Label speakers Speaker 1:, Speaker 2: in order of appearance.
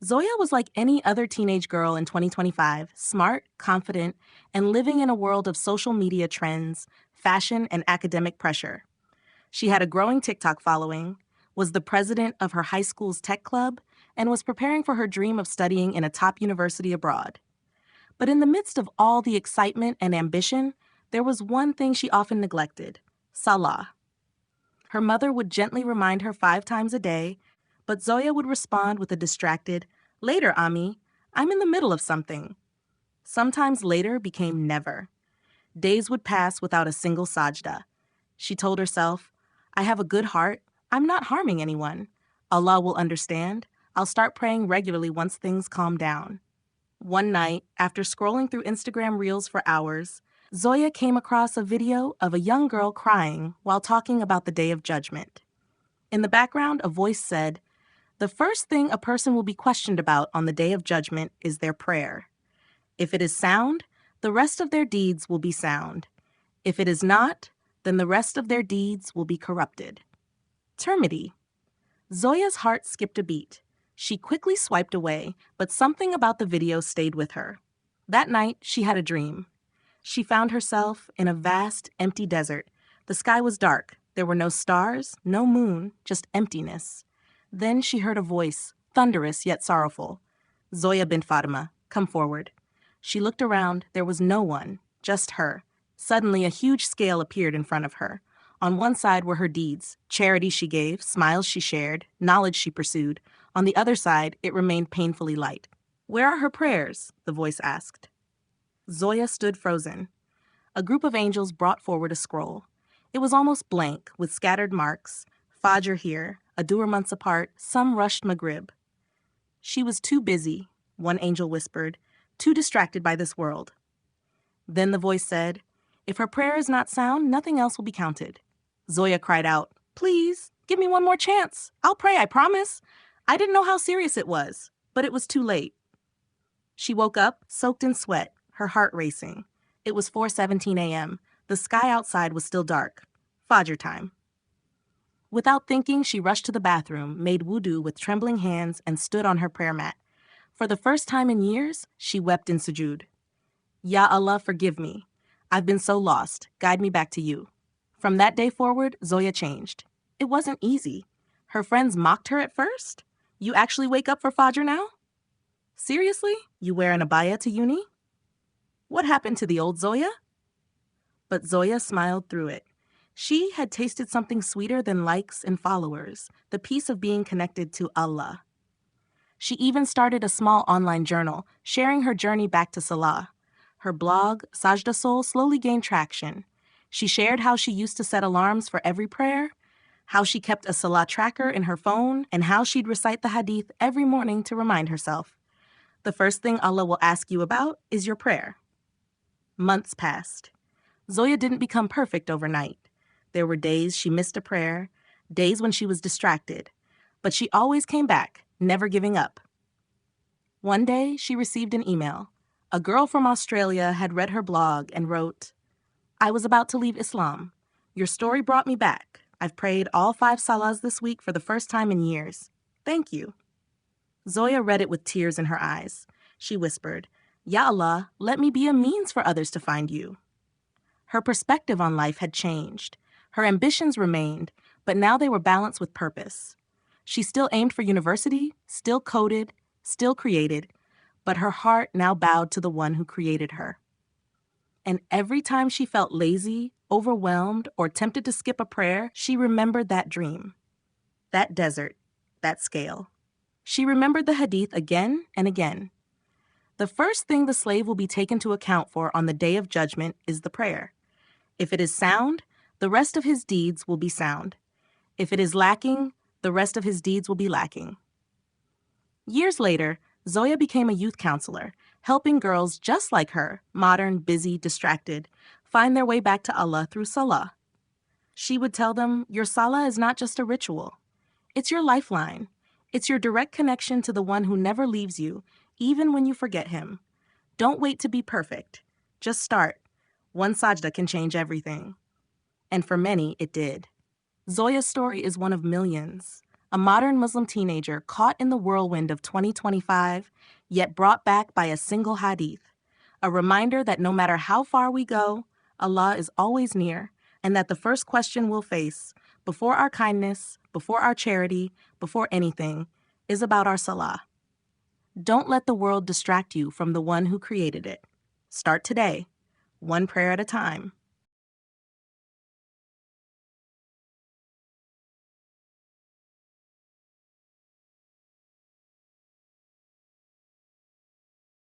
Speaker 1: Zoya was like any other teenage girl in 2025, smart, confident, and living in a world of social media trends, fashion, and academic pressure. She had a growing TikTok following, was the president of her high school's tech club, and was preparing for her dream of studying in a top university abroad. But in the midst of all the excitement and ambition, there was one thing she often neglected: Salah. Her mother would gently remind her 5 times a day, but Zoya would respond with a distracted, "Later, Ami, I'm in the middle of something." Sometimes later became never. Days would pass without a single sajda. She told herself, "I have a good heart. I'm not harming anyone. Allah will understand. I'll start praying regularly once things calm down." One night, after scrolling through Instagram Reels for hours, Zoya came across a video of a young girl crying while talking about the Day of Judgment. In the background, a voice said, "The first thing a person will be questioned about on the Day of Judgment is their prayer. If it is sound, the rest of their deeds will be sound. If it is not, then the rest of their deeds will be corrupted." Tirmidhi. Zoya's heart skipped a beat. She quickly swiped away, but something about the video stayed with her. That night, she had a dream. She found herself in a vast, empty desert. The sky was dark. There were no stars, no moon, just emptiness. Then she heard a voice, thunderous yet sorrowful. "Zoya bint Fatima, come forward." She looked around. There was no one, just her. Suddenly, a huge scale appeared in front of her. On one side were her deeds, charity she gave, smiles she shared, knowledge she pursued. On the other side, it remained painfully light. "Where are her prayers?" the voice asked. Zoya stood frozen. A group of angels brought forward a scroll. It was almost blank, with scattered marks. Fajr here, Adur months apart, some rushed Maghrib. "She was too busy," one angel whispered, "too distracted by this world." Then the voice said, "If her prayer is not sound, nothing else will be counted." Zoya cried out, "Please, give me one more chance. I'll pray, I promise." I didn't know how serious it was, but it was too late. She woke up, soaked in sweat, her heart racing. It was 4:17 a.m. The sky outside was still dark. Fajr time. Without thinking, she rushed to the bathroom, made wudu with trembling hands, and stood on her prayer mat. For the first time in years, she wept in sujud. "Ya Allah, forgive me. I've been so lost. Guide me back to you." From that day forward, Zoya changed. It wasn't easy. Her friends mocked her at first. "You actually wake up for Fajr now? Seriously? You wear an abaya to uni? What happened to the old Zoya?" But Zoya smiled through it. She had tasted something sweeter than likes and followers, the peace of being connected to Allah. She even started a small online journal, sharing her journey back to Salah. Her blog, Sajda Soul, slowly gained traction. She shared how she used to set alarms for every prayer, how she kept a Salah tracker in her phone, and how she'd recite the Hadith every morning to remind herself. The first thing Allah will ask you about is your prayer. Months passed. Zoya didn't become perfect overnight. There were days she missed a prayer, days when she was distracted, but she always came back, never giving up. One day, she received an email. A girl from Australia had read her blog and wrote, "I was about to leave Islam. Your story brought me back. I've prayed all 5 salahs this week for the first time in years. Thank you." Zoya read it with tears in her eyes. She whispered, "Ya Allah, let me be a means for others to find you." Her perspective on life had changed. Her ambitions remained, but now they were balanced with purpose. She still aimed for university, still coded, still created, but her heart now bowed to the one who created her. And every time she felt lazy, overwhelmed, or tempted to skip a prayer, she remembered that dream, that desert, that scale. She remembered the Hadith again and again. The first thing the slave will be taken to account for on the Day of Judgment is the prayer. If it is sound, the rest of his deeds will be sound. If it is lacking, the rest of his deeds will be lacking. Years later, Zoya became a youth counselor, helping girls just like her, modern, busy, distracted, find their way back to Allah through Salah. She would tell them, your Salah is not just a ritual. It's your lifeline. It's your direct connection to the one who never leaves you, even when you forget him. Don't wait to be perfect. Just start. One sajda can change everything. And for many, it did. Zoya's story is one of millions, a modern Muslim teenager caught in the whirlwind of 2025, yet brought back by a single hadith, a reminder that no matter how far we go, Allah is always near, and that the first question we'll face, before our kindness, before our charity, before anything, is about our Salah. Don't let the world distract you from the one who created it. Start today, one prayer at a time.